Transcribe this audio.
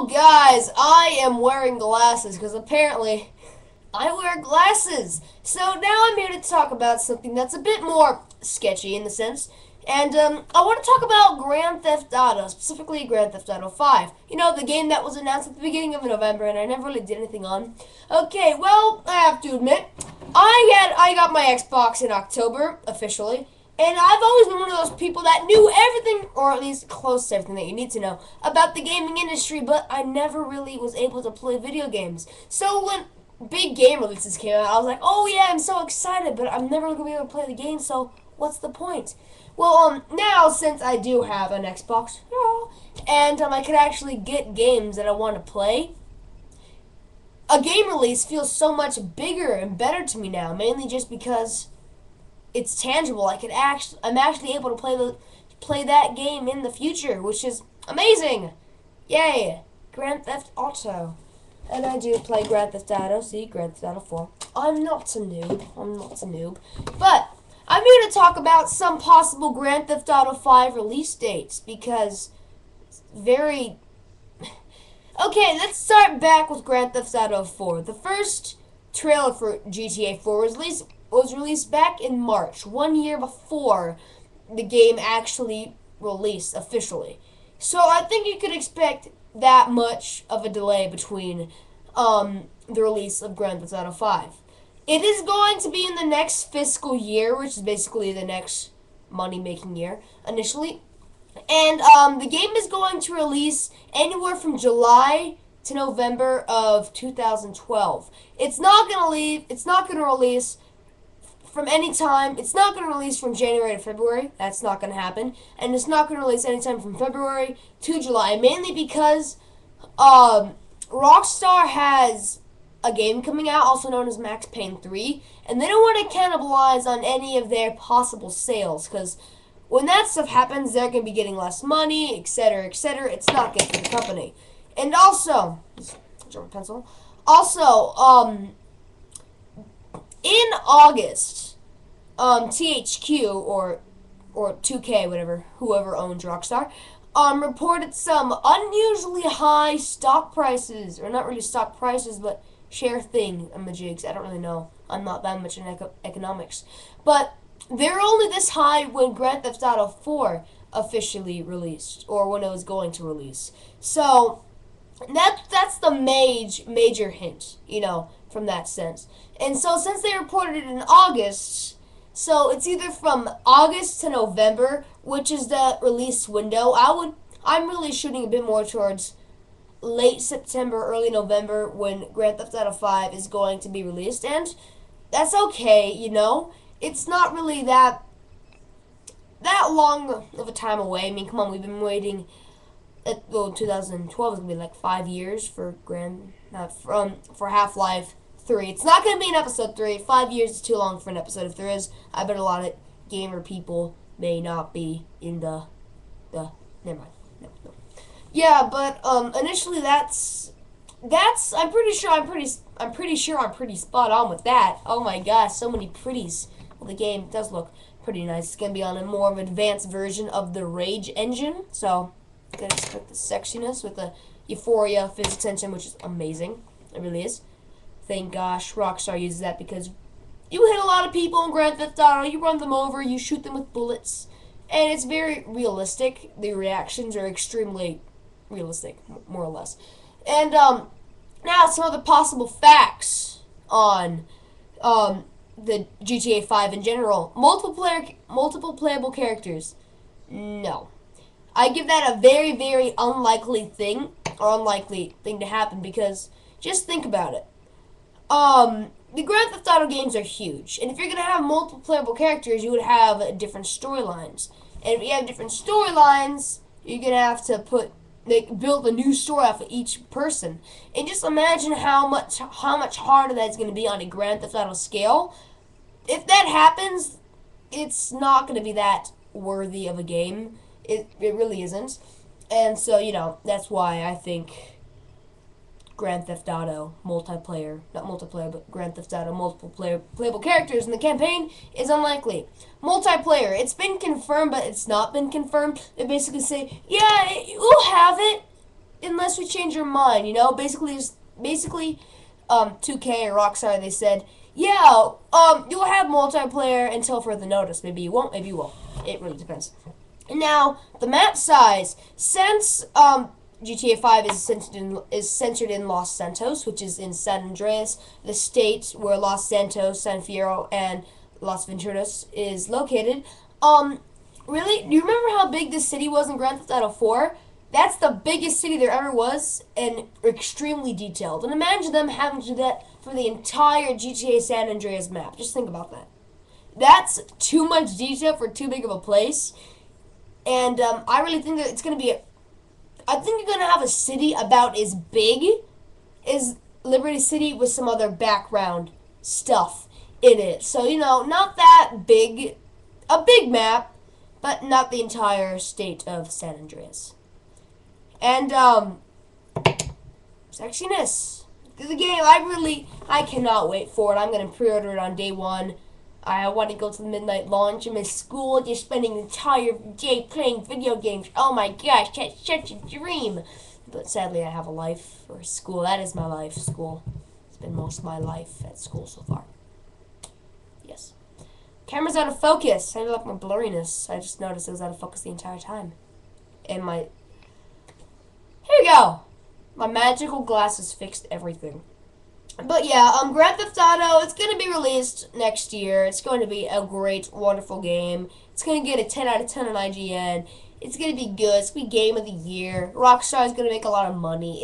So guys, I am wearing glasses because apparently I wear glasses. So now I'm here to talk about something that's a bit more sketchy in the sense. And I want to talk about Grand Theft Auto, specifically Grand Theft Auto 5. You know, the game that was announced at the beginning of November and I never really did anything on. Okay, well, I have to admit, I got my Xbox in October, officially. And I've always been one of those people that knew everything, or at least close to everything that you need to know, about the gaming industry, but I never really was able to play video games. So when big game releases came out, I was like, oh yeah, I'm so excited, but I'm never going to be able to play the game, so what's the point? Well, now, since I do have an Xbox, and I can actually get games that I want to play, a game release feels so much bigger and better to me now, mainly just because it's tangible. I'm actually able to play that game in the future, which is amazing. Yay, Grand Theft Auto. And I do play Grand Theft Auto. See, Grand Theft Auto 4. I'm not a noob. But I'm here to talk about some possible Grand Theft Auto 5 release dates because it's very... Okay, let's start back with Grand Theft Auto 4. The first trailer for GTA 4 was released back in March, 1 year before the game actually released officially. So I think you could expect that much of a delay between the release of Grand Theft Auto 5. It is going to be in the next fiscal year, which is basically the next money-making year initially. And the game is going to release anywhere from July to November of 2012. It's not going to release from any time. It's not going to release from January to February. That's not going to happen. And it's not going to release anytime from February to July, mainly because Rockstar has a game coming out, also known as Max Payne 3, and they don't want to cannibalize on any of their possible sales, because when that stuff happens, they're going to be getting less money, etc., etc. It's not good for the company. And also, German pencil. Also, in August, THQ or 2K, whoever owns Rockstar, reported some unusually high stock prices, or not really stock prices, but share thing jigs. I don't really know. I'm not that much in economics, but they're only this high when Grand Theft Auto 4 officially released, or when it was going to release. So that's the major hint, from that sense. And so since they reported it in August, so it's either from August to November, which is the release window. I'm really shooting a bit more towards late September, early November, when Grand Theft Auto 5 is going to be released, and that's okay, It's not really that long of a time away. I mean, come on, we've been waiting. 2012 is gonna be like 5 years for for Half-Life 3. It's not gonna be an episode 3. 5 years is too long for an episode. If there is, I bet a lot of gamer people may not be in the never mind. No. Yeah, but initially that's I'm pretty sure I'm pretty spot on with that. Oh my gosh, so many pretties. Well, the game does look pretty nice. It's gonna be on a more of an advanced version of the Rage engine, so you can expect the sexiness with the Euphoria physics engine, which is amazing. It really is. Thank gosh Rockstar uses that, because you hit a lot of people in Grand Theft Auto, you run them over, you shoot them with bullets, and it's very realistic. The reactions are extremely realistic, more or less. And now some of the possible facts on the GTA 5 in general. Multiple playable characters. No. I give that a very, very unlikely thing to happen, because just think about it. The Grand Theft Auto games are huge, and if you're going to have multiple playable characters, you would have different storylines. And if you have different storylines, you're going to have to build a new story off of each person. And just imagine how much harder that's going to be on a Grand Theft Auto scale. If that happens, it's not going to be that worthy of a game. It really isn't. And so, that's why I think Grand Theft Auto multiplayer, not multiplayer, but Grand Theft Auto multiple playable characters in the campaign is unlikely. Multiplayer, it's been confirmed, but it's not been confirmed. They basically say, yeah, we'll have it. unless we change our mind. Basically, 2K or Rockstar, they said, yeah, you'll have multiplayer until further notice. Maybe you won't, maybe you will. It really depends. And now the map size, since GTA 5 is centered in Los Santos, which is in San Andreas, the state where Los Santos, San Fierro, and Las Venturas is located. Really, do you remember how big this city was in Grand Theft Auto 4? That's the biggest city there ever was, and extremely detailed. And imagine them having to do that for the entire GTA San Andreas map. Just think about that. That's too much detail for too big of a place. And I really think that it's going to be I think you're going to have a city about as big as Liberty City with some other background stuff in it. So, not that big, a big map, but not the entire state of San Andreas. And, sexiness. The game, I cannot wait for it. I'm going to pre-order it on day one. I want to go to the midnight launch. I'm in school, just spending the entire day playing video games. Oh my gosh, that's such a dream. But sadly, I have a life, or school. That is my life, school. It's been most of my life at school so far. Yes. Camera's out of focus. I like my blurriness. I just noticed it was out of focus the entire time. And here we go. My magical glasses fixed everything. But yeah, Grand Theft Auto, it's going to be released next year. It's going to be a great, wonderful game. It's going to get a 10 out of 10 on IGN. It's going to be good. It's going to be Game of the Year. Rockstar is going to make a lot of money.